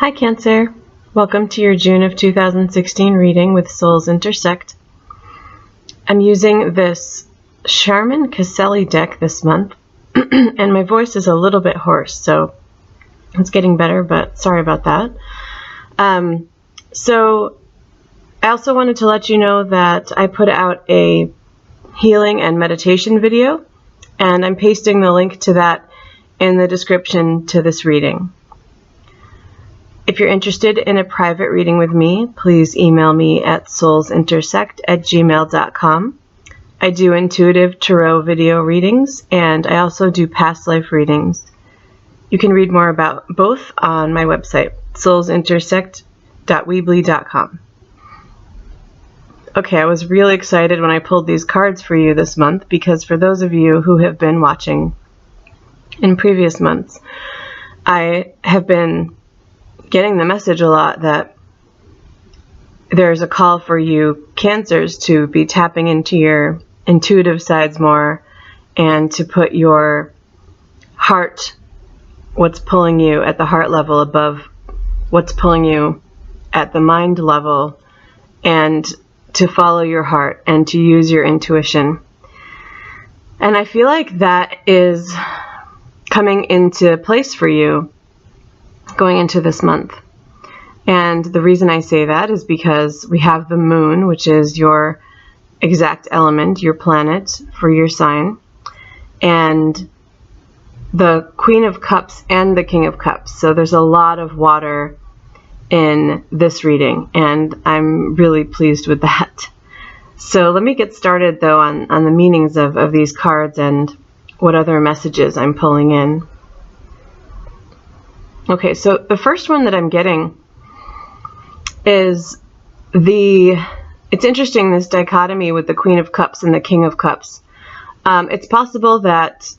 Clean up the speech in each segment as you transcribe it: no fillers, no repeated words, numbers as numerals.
Hi Cancer, welcome to your June of 2016 reading with SoulsIntersect. I'm using this Charmin Caselli deck this month, and my voice is a little bit hoarse, so it's getting better, but sorry about that. So I also wanted to let you know that I put out a healing and meditation video, and I'm pasting the link to that in the description to this reading. If you're interested in a private reading with me, please email me at soulsintersect@gmail.com. I do intuitive tarot video readings, and I also do past life readings. You can read more about both on my website, soulsintersect.weebly.com. Okay, I was really excited when I pulled these cards for you this month, because for those of you who have been watching in previous months, I have been getting the message a lot that there's a call for you Cancers to be tapping into your intuitive sides more and to put your heart, what's pulling you at the heart level above what's pulling you at the mind level, and to follow your heart and to use your intuition. And I feel like that is coming into place for you going into this month. And the reason I say that is because we have the moon, which is your exact element, your planet for your sign, and the Queen of Cups and the King of Cups. So there's a lot of water in this reading, and I'm really pleased with that. So let me get started though on the meanings of these cards and what other messages I'm pulling in. Okay, so the first one that I'm getting is it's interesting, this dichotomy with the Queen of Cups and the King of Cups. It's possible that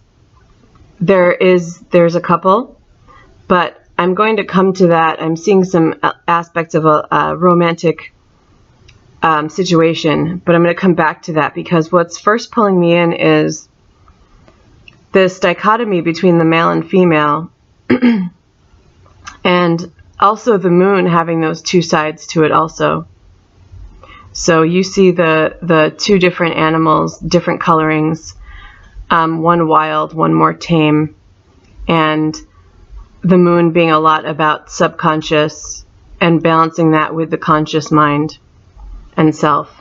there's a couple, but I'm going to come to that. I'm seeing some aspects of a romantic situation, but I'm going to come back to that, because what's first pulling me in is this dichotomy between the male and female, and also the moon having those two sides to it also. So you see the two different animals, different colorings, one wild, one more tame, and the moon being a lot about subconscious and balancing that with the conscious mind and self.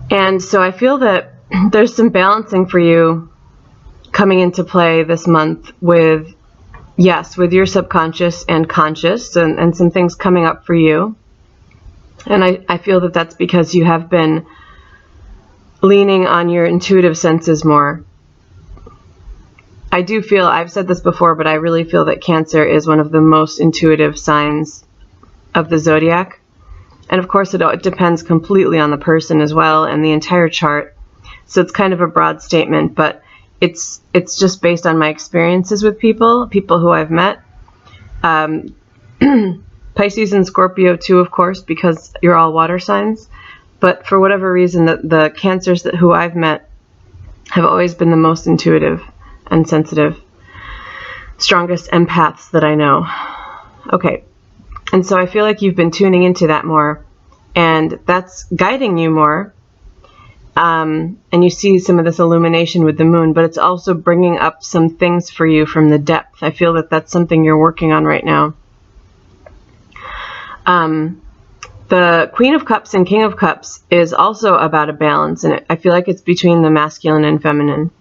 And so I feel that there's some balancing for you coming into play this month with your subconscious and conscious, and some things coming up for you. And I feel that that's because you have been leaning on your intuitive senses more. I do feel, I've said this before, but I really feel that Cancer is one of the most intuitive signs of the zodiac. And of course, it depends completely on the person as well, and the entire chart. So it's kind of a broad statement, but it's just based on my experiences with people who I've met. Pisces and Scorpio too, of course, because you're all water signs. But for whatever reason, the Cancers who I've met have always been the most intuitive and sensitive, strongest empaths that I know. Okay, and so I feel like you've been tuning into that more, and that's guiding you more. And you see some of this illumination with the moon, but it's also bringing up some things for you from the depth. I feel that that's something you're working on right now. The Queen of Cups and King of Cups is also about a balance, and I feel like it's between the masculine and feminine.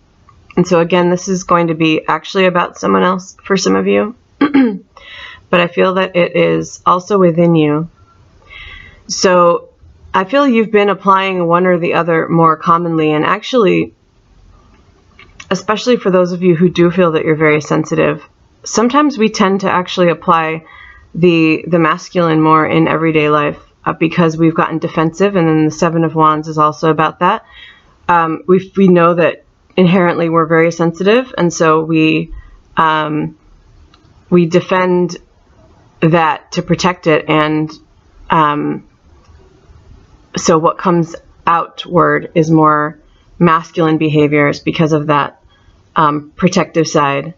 And so again, this is going to be actually about someone else for some of you, but I feel that it is also within you. So I feel you've been applying one or the other more commonly, and actually, especially for those of you who do feel that you're very sensitive, sometimes we tend to actually apply the masculine more in everyday life because we've gotten defensive, and then the Seven of Wands is also about that. We know that inherently we're very sensitive, and so we defend that to protect it, and so what comes outward is more masculine behaviors because of that protective side.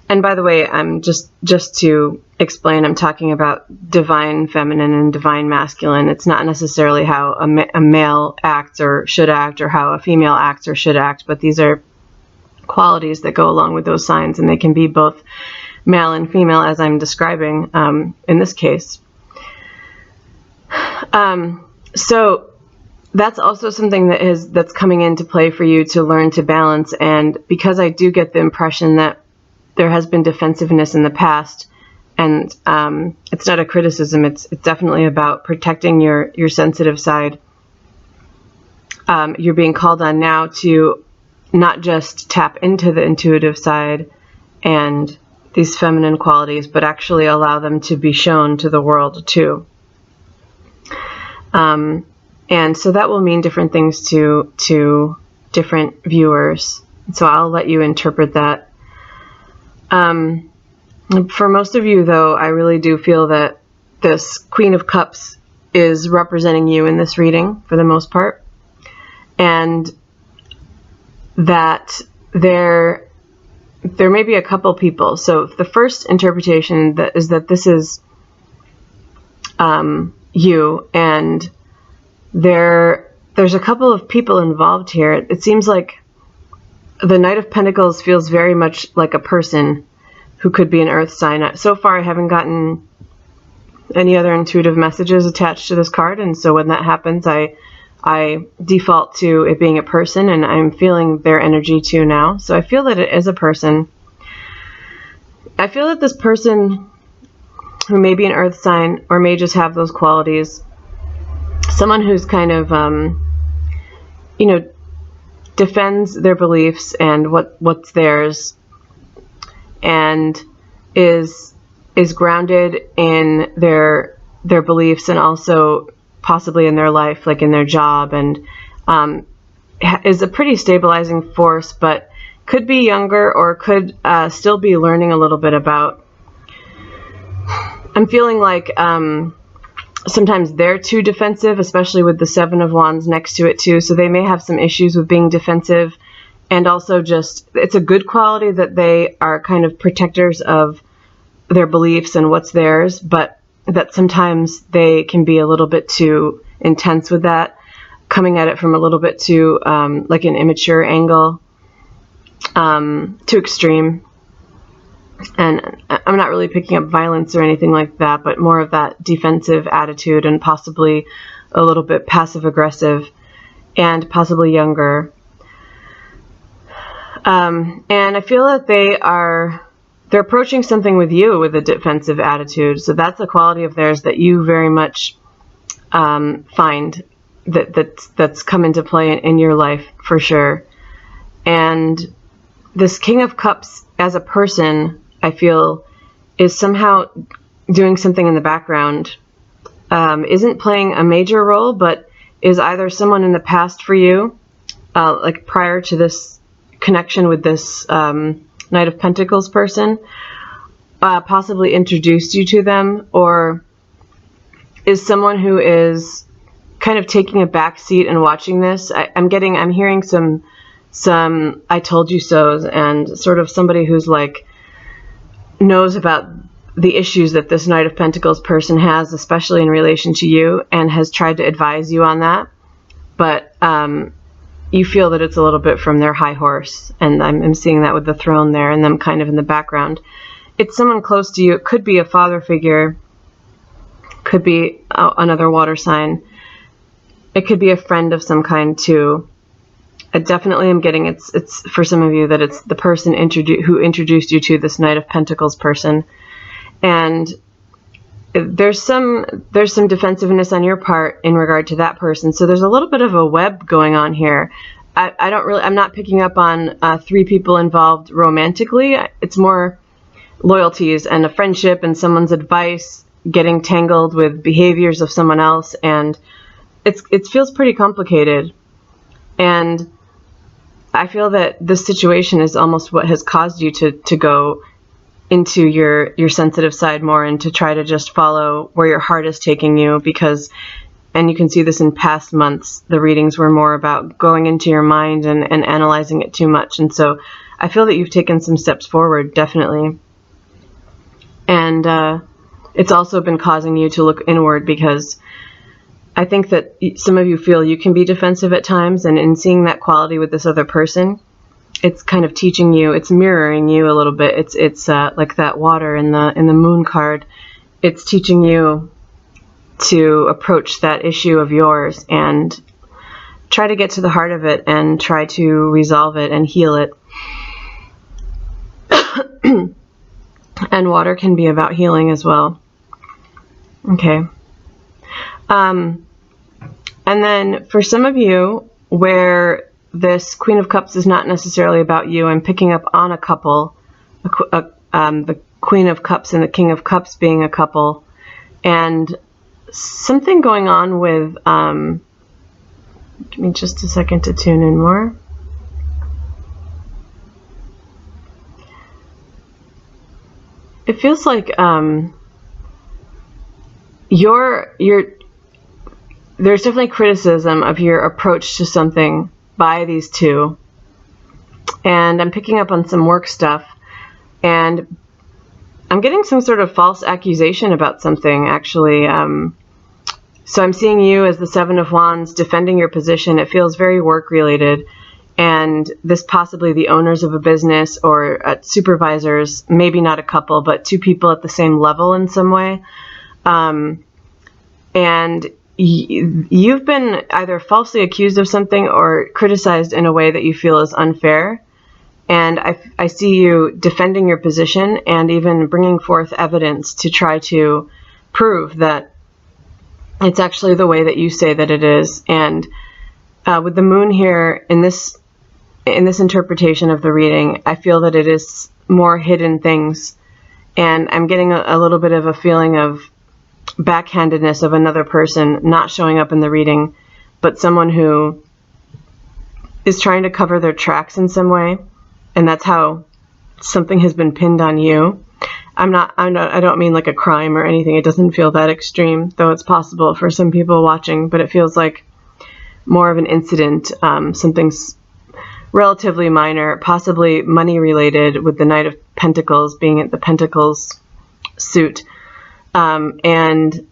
And by the way, I'm just to explain, I'm talking about divine feminine and divine masculine. It's not necessarily how a male acts or should act, or how a female acts or should act, but these are qualities that go along with those signs, and they can be both male and female, as I'm describing in this case. So that's also something that's coming into play for you to learn to balance. And because I do get the impression that there has been defensiveness in the past, and it's not a criticism, it's definitely about protecting your sensitive side. You're being called on now to not just tap into the intuitive side and these feminine qualities, but actually allow them to be shown to the world too. And so that will mean different things to different viewers. So I'll let you interpret that. For most of you, though, I really do feel that this Queen of Cups is representing you in this reading for the most part, and that there may be a couple people. So the first interpretation is that this is you, and there's a couple of people involved here. It seems like the Knight of Pentacles feels very much like a person who could be an earth sign. So far I haven't gotten any other intuitive messages attached to this card, and so when that happens I default to it being a person, and I'm feeling their energy too now. So I feel that it is a person. I feel that this person, who may be an earth sign or may just have those qualities, someone who's kind of defends their beliefs and what's theirs, and is grounded in their beliefs, and also possibly in their life, like in their job, and is a pretty stabilizing force, but could be younger or could still be learning a little bit about. I'm feeling like sometimes they're too defensive, especially with the Seven of Wands next to it too, so they may have some issues with being defensive. And also just, it's a good quality that they are kind of protectors of their beliefs and what's theirs, but that sometimes they can be a little bit too intense with that, coming at it from a little bit too like an immature angle, too extreme. And I'm not really picking up violence or anything like that, but more of that defensive attitude, and possibly a little bit passive aggressive, and possibly younger. And I feel that they're approaching something with you with a defensive attitude. So that's a quality of theirs that you very much find that's come into play in your life for sure. And this King of Cups as a person, I feel, is somehow doing something in the background. Isn't playing a major role, but is either someone in the past for you, like prior to this connection with this Knight of Pentacles person, possibly introduced you to them, or is someone who is kind of taking a back seat and watching this. I'm hearing some I told you so's, and sort of somebody who's like knows about the issues that this Knight of Pentacles person has, especially in relation to you, and has tried to advise you on that, but you feel that it's a little bit from their high horse, and I'm seeing that with the throne there and them kind of in the background. It's someone close to you. It could be a father figure, could be another water sign. It could be a friend of some kind too. I definitely am getting it's for some of you that it's the person who introduced you to this Knight of Pentacles person, and there's some defensiveness on your part in regard to that person. So there's a little bit of a web going on here. I'm not picking up on three people involved romantically. It's more loyalties and a friendship and someone's advice getting tangled with behaviors of someone else, and it feels pretty complicated. And I feel that this situation is almost what has caused you to go into your sensitive side more, and to try to just follow where your heart is taking you, because, and you can see this in past months, the readings were more about going into your mind and analyzing it too much. And so I feel that you've taken some steps forward, definitely. And it's also been causing you to look inward, because I think that some of you feel you can be defensive at times, and in seeing that quality with this other person, it's kind of teaching you, it's mirroring you a little bit. It's like that water in the moon card. It's teaching you to approach that issue of yours and try to get to the heart of it and try to resolve it and heal it. And water can be about healing as well. Okay. And then for some of you where this Queen of Cups is not necessarily about you, I'm picking up on a couple, the Queen of Cups and the King of Cups being a couple, and something going on with, give me just a second to tune in more. It feels like there's definitely criticism of your approach to something by these two, and I'm picking up on some work stuff, and I'm getting some sort of false accusation about something, actually. So I'm seeing you as the Seven of Wands defending your position. It feels very work related, and this possibly the owners of a business or supervisors, maybe not a couple, but two people at the same level in some way. And you've been either falsely accused of something or criticized in a way that you feel is unfair. And I see you defending your position and even bringing forth evidence to try to prove that it's actually the way that you say that it is. And with the moon here in this interpretation of the reading, I feel that it is more hidden things. And I'm getting a little bit of a feeling of backhandedness of another person not showing up in the reading, but someone who is trying to cover their tracks in some way, and that's how something has been pinned on you. I don't mean like a crime or anything. It doesn't feel that extreme, though it's possible for some people watching, but it feels like more of an incident, something's relatively minor, possibly money related, with the Knight of Pentacles being at the Pentacles suit. And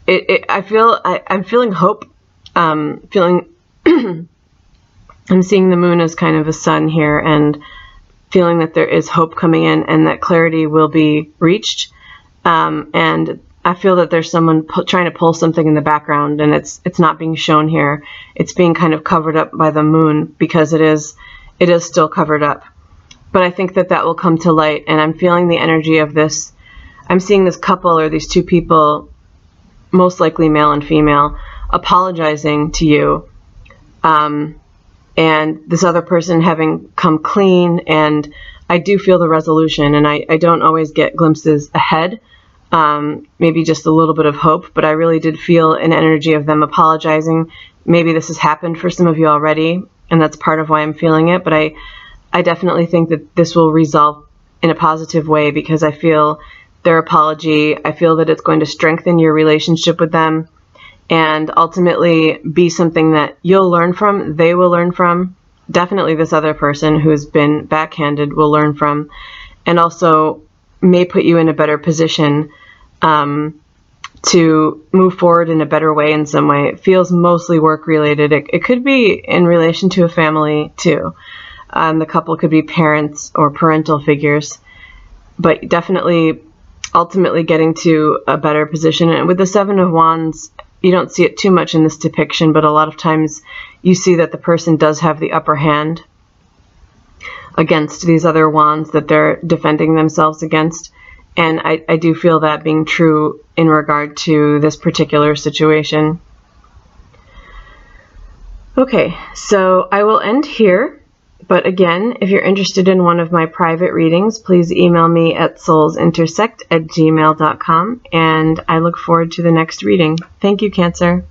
I'm feeling hope, I'm seeing the moon as kind of a sun here, and feeling that there is hope coming in and that clarity will be reached. And I feel that there's someone trying to pull something in the background, and it's not being shown here. It's being kind of covered up by the moon, because it is still covered up. But I think that will come to light, and I'm feeling the energy of this. I'm seeing this couple, or these two people, most likely male and female, apologizing to you, and this other person having come clean. And I do feel the resolution, and I don't always get glimpses ahead, maybe just a little bit of hope, but I really did feel an energy of them apologizing. Maybe this has happened for some of you already, and that's part of why I'm feeling it, but I definitely think that this will resolve in a positive way, because I feel their apology, I feel that it's going to strengthen your relationship with them, and ultimately be something that you'll learn from, they will learn from. Definitely this other person who's been backhanded will learn from, and also may put you in a better position to move forward in a better way in some way. It feels mostly work related. It could be in relation to a family too. The couple could be parents or parental figures, but definitely ultimately getting to a better position. And with the Seven of Wands, you don't see it too much in this depiction, but a lot of times you see that the person does have the upper hand against these other wands that they're defending themselves against. And I do feel that being true in regard to this particular situation. Okay, so I will end here. But again, if you're interested in one of my private readings, please email me at soulsintersect@gmail.com, and I look forward to the next reading. Thank you, Cancer.